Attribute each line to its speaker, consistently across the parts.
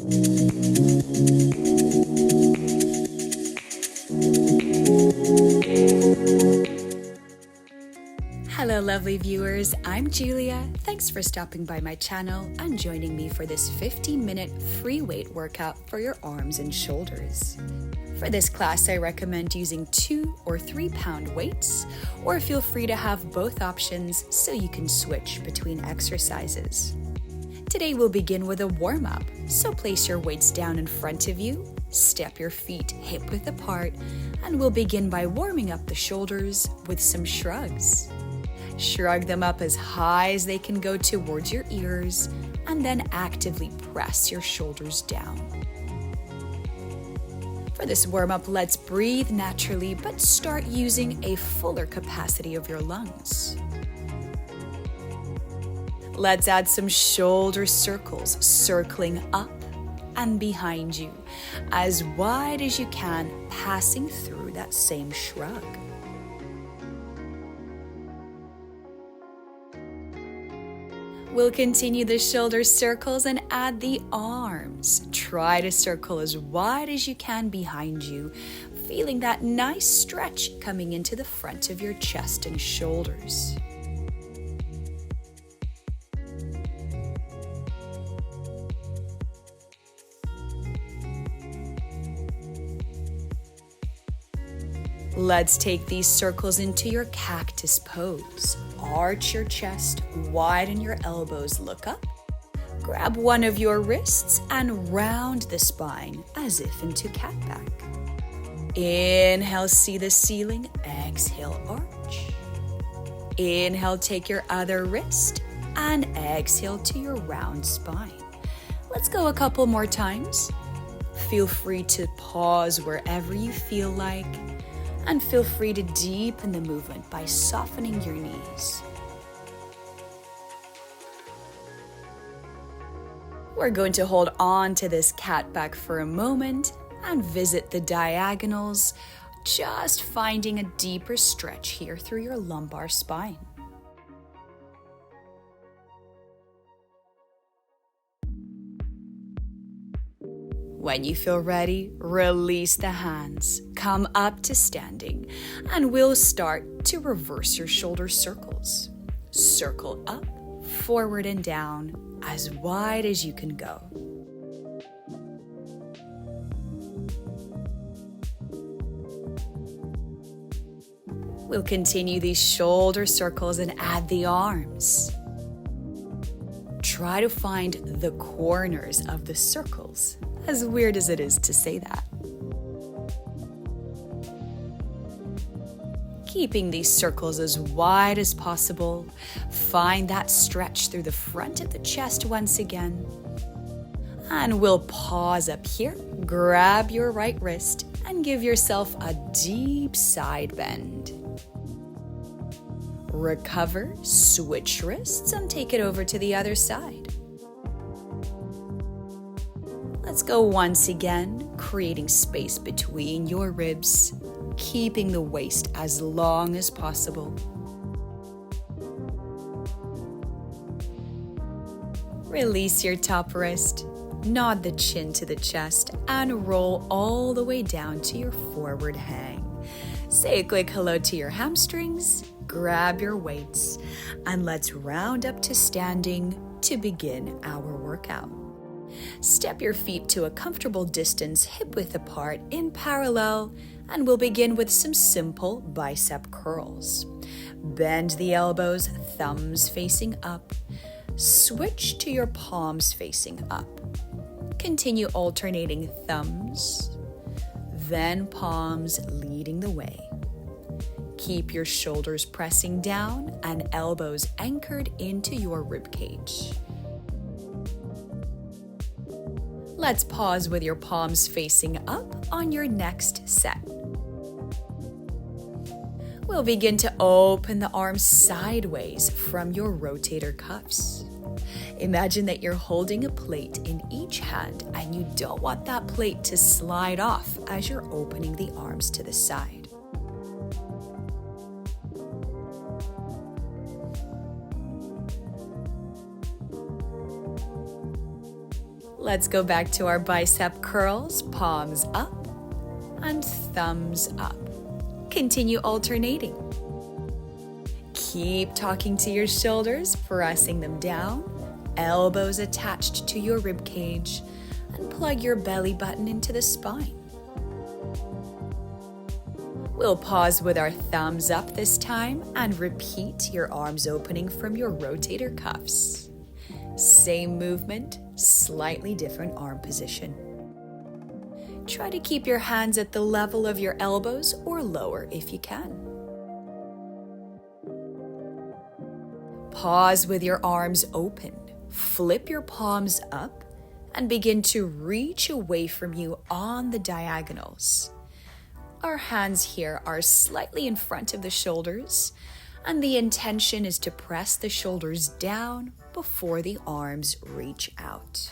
Speaker 1: Hello lovely viewers, I'm Julia. Thanks for stopping by my channel and joining me for this 15-minute free weight workout for your arms and shoulders. For this class, I recommend using 2 or 3 pound weights, or feel free to have both options so you can switch between exercises. Today we'll begin with a warm-up, so place your weights down in front of you, step your feet hip-width apart, and we'll begin by warming up the shoulders with some shrugs. Shrug them up as high as they can go towards your ears, and then actively press your shoulders down. For this warm-up, let's breathe naturally, but start using a fuller capacity of your lungs. Let's add some shoulder circles, circling up and behind you, as wide as you can, passing through that same shrug. We'll continue the shoulder circles and add the arms. Try to circle as wide as you can behind you, feeling that nice stretch coming into the front of your chest and shoulders. Let's take these circles into your cactus pose. Arch your chest, widen your elbows, look up. Grab one of your wrists and round the spine as if into cat back. Inhale, see the ceiling. Exhale, arch. Inhale, take your other wrist and exhale to your round spine. Let's go a couple more times. Feel free to pause wherever you feel like. And feel free to deepen the movement by softening your knees. We're going to hold on to this cat back for a moment and visit the diagonals, just finding a deeper stretch here through your lumbar spine. When you feel ready, release the hands, come up to standing, and we'll start to reverse your shoulder circles. Circle up, forward and down, as wide as you can go. We'll continue these shoulder circles and add the arms. Try to find the corners of the circles, as weird as it is to say that. Keeping these circles as wide as possible, find that stretch through the front of the chest once again. And we'll pause up here, grab your right wrist, and give yourself a deep side bend. Recover, switch wrists, and take it over to the other side. Let's go once again, creating space between your ribs, keeping the waist as long as possible. Release your top wrist, nod the chin to the chest, and roll all the way down to your forward hang. Say a quick hello to your hamstrings, grab your weights, and let's round up to standing to begin our workout. Step your feet to a comfortable distance, hip-width apart in parallel, and we'll begin with some simple bicep curls. Bend the elbows, thumbs facing up. Switch to your palms facing up. Continue alternating thumbs, then palms leading the way. Keep your shoulders pressing down and elbows anchored into your ribcage. Let's pause with your palms facing up on your next set. We'll begin to open the arms sideways from your rotator cuffs. Imagine that you're holding a plate in each hand and you don't want that plate to slide off as you're opening the arms to the side. Let's go back to our bicep curls, palms up and thumbs up. Continue alternating. Keep talking to your shoulders, pressing them down, elbows attached to your rib cage, and plug your belly button into the spine. We'll pause with our thumbs up this time and repeat your arms opening from your rotator cuffs. Same movement, slightly different arm position. Try to keep your hands at the level of your elbows or lower if you can. Pause with your arms open. Flip your palms up and begin to reach away from you on the diagonals. Our hands here are slightly in front of the shoulders, and the intention is to press the shoulders down before the arms reach out.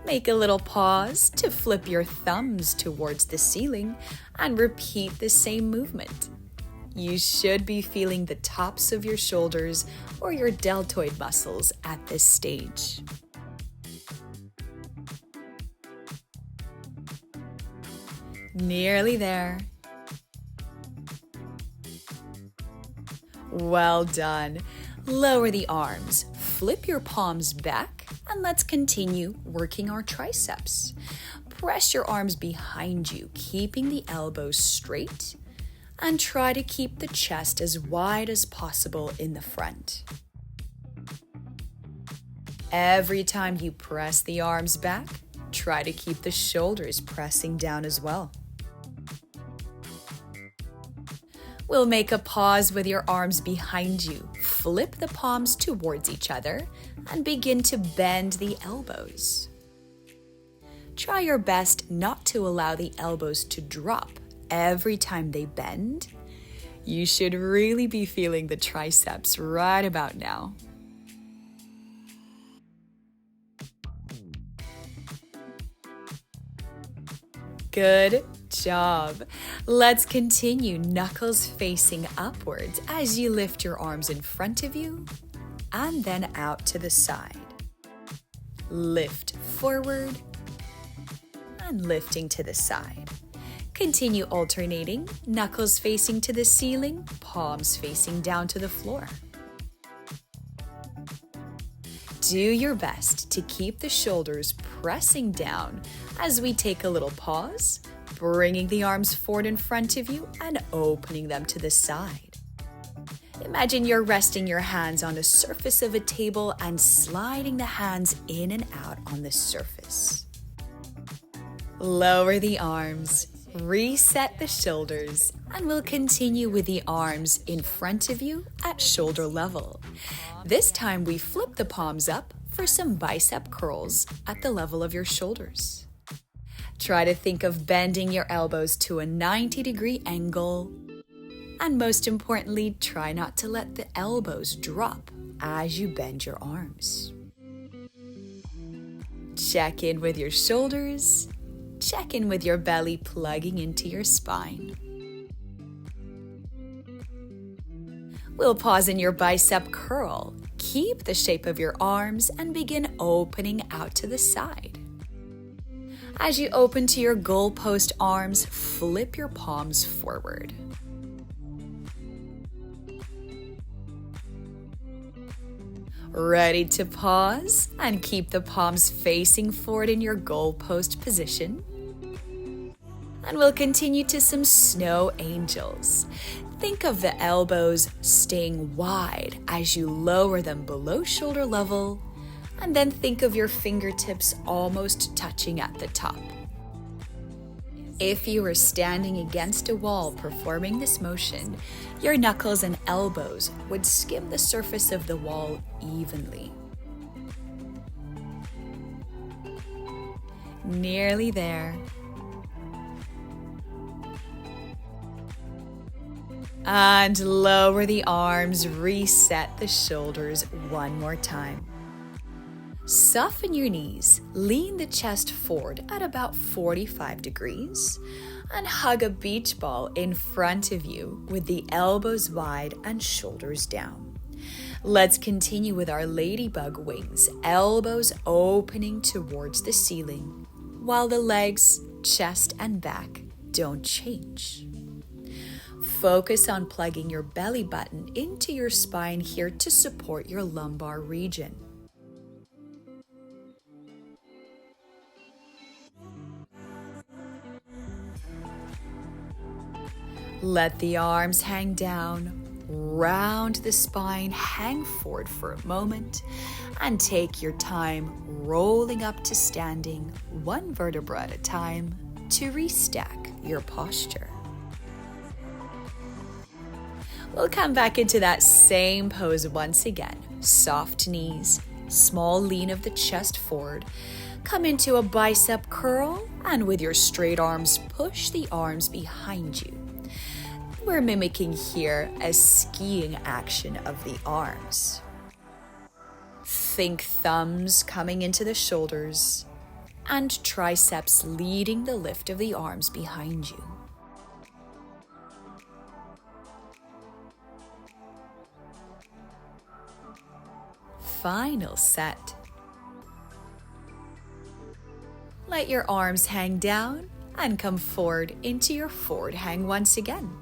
Speaker 1: Make a little pause to flip your thumbs towards the ceiling and repeat the same movement. You should be feeling the tops of your shoulders or your deltoid muscles at this stage. Nearly there. Well done. Lower the arms, flip your palms back, and let's continue working our triceps. Press your arms behind you, keeping the elbows straight, and try to keep the chest as wide as possible in the front. Every time you press the arms back, try to keep the shoulders pressing down as well. We'll make a pause with your arms behind you. Flip the palms towards each other and begin to bend the elbows. Try your best not to allow the elbows to drop every time they bend. You should really be feeling the triceps right about now. Good job. Let's continue knuckles facing upwards as you lift your arms in front of you and then out to the side. Lift forward and lifting to the side. Continue alternating, knuckles facing to the ceiling, palms facing down to the floor. Do your best to keep the shoulders pressing down as we take a little pause, bringing the arms forward in front of you and opening them to the side. Imagine you're resting your hands on the surface of a table and sliding the hands in and out on the surface. Lower the arms, reset the shoulders, and we'll continue with the arms in front of you at shoulder level. This time we flip the palms up for some bicep curls at the level of your shoulders. Try to think of bending your elbows to a 90-degree angle. And most importantly, try not to let the elbows drop as you bend your arms. Check in with your shoulders. Check in with your belly plugging into your spine. We'll pause in your bicep curl. Keep the shape of your arms and begin opening out to the side. As you open to your goalpost arms, flip your palms forward. Ready to pause and keep the palms facing forward in your goalpost position. And we'll continue to some snow angels. Think of the elbows staying wide as you lower them below shoulder level, and then think of your fingertips almost touching at the top. If you were standing against a wall performing this motion, your knuckles and elbows would skim the surface of the wall evenly. Nearly there. And lower the arms, reset the shoulders one more time. Soften your knees, lean the chest forward at about 45 degrees, And hug a beach ball in front of you with the elbows wide and shoulders down. Let's continue with our ladybug wings, elbows opening towards the ceiling, while the legs, chest, and back don't change. Focus on plugging your belly button into your spine here to support your lumbar region. Let the arms hang down, round the spine, hang forward for a moment, and take your time rolling up to standing, one vertebra at a time, to restack your posture. We'll come back into that same pose once again. Soft knees, small lean of the chest forward. Come into a bicep curl, and with your straight arms, push the arms behind you. We're mimicking here a skiing action of the arms. Think thumbs coming into the shoulders and triceps leading the lift of the arms behind you. Final set. Let your arms hang down and come forward into your forward hang once again.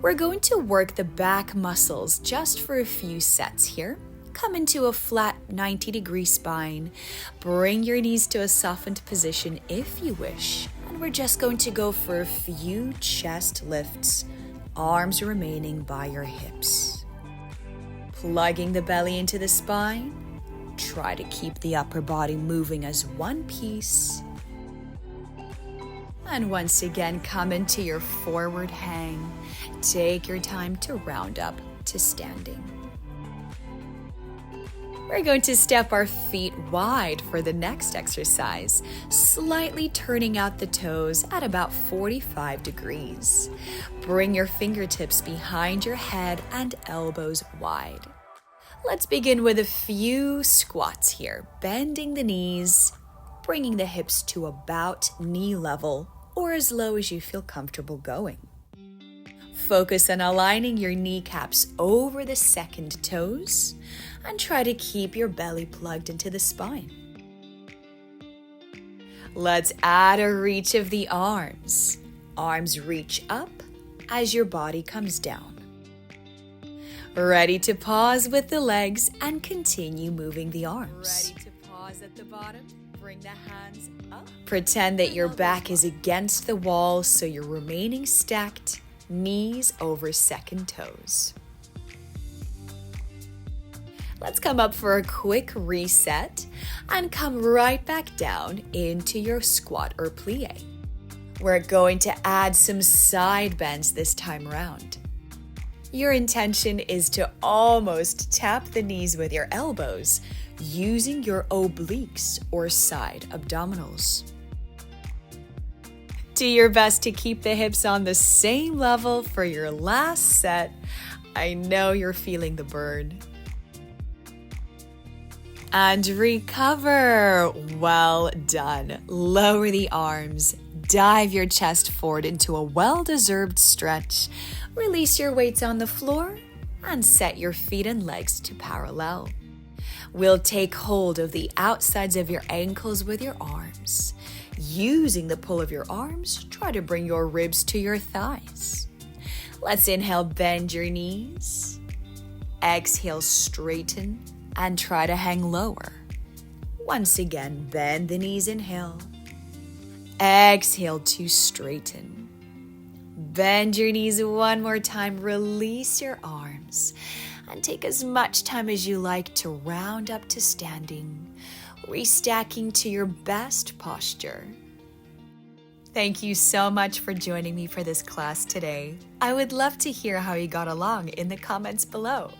Speaker 1: We're going to work the back muscles just for a few sets here. Come into a flat 90-degree spine. Bring your knees to a softened position if you wish. And we're just going to go for a few chest lifts, arms remaining by your hips. Plugging the belly into the spine. Try to keep the upper body moving as one piece. And once again, come into your forward hang. Take your time to round up to standing. We're going to step our feet wide for the next exercise, slightly turning out the toes at about 45 degrees. Bring your fingertips behind your head and elbows wide. Let's begin with a few squats here, bending the knees, bringing the hips to about knee level or as low as you feel comfortable going. Focus on aligning your kneecaps over the second toes and try to keep your belly plugged into the spine. Let's add a reach of the arms. Arms reach up as your body comes down. Ready to pause with the legs and continue moving the arms. Ready to pause at the bottom. Bring the hands up. Pretend that your back is against the wall so you're remaining stacked, knees over second toes. Let's come up for a quick reset and come right back down into your squat or plie. We're going to add some side bends this time around. Your intention is to almost tap the knees with your elbows using your obliques or side abdominals. Do your best to keep the hips on the same level for your last set. I know you're feeling the burn. And recover. Well done. Lower the arms. Dive your chest forward into a well-deserved stretch. Release your weights on the floor and set your feet and legs to parallel. We'll take hold of the outsides of your ankles with your arms. Using the pull of your arms, try to bring your ribs to your thighs. Let's inhale, bend your knees. Exhale, straighten and try to hang lower. Once again, bend the knees, inhale. Exhale to straighten. Bend your knees one more time, release your arms, and take as much time as you like to round up to standing, restacking to your best posture. Thank you so much for joining me for this class today. I would love to hear how you got along in the comments below.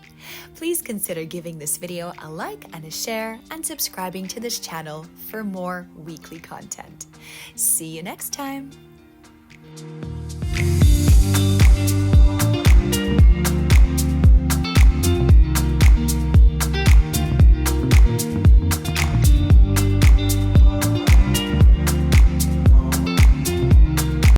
Speaker 1: Please consider giving this video a like and a share and subscribing to this channel for more weekly content. See you next time.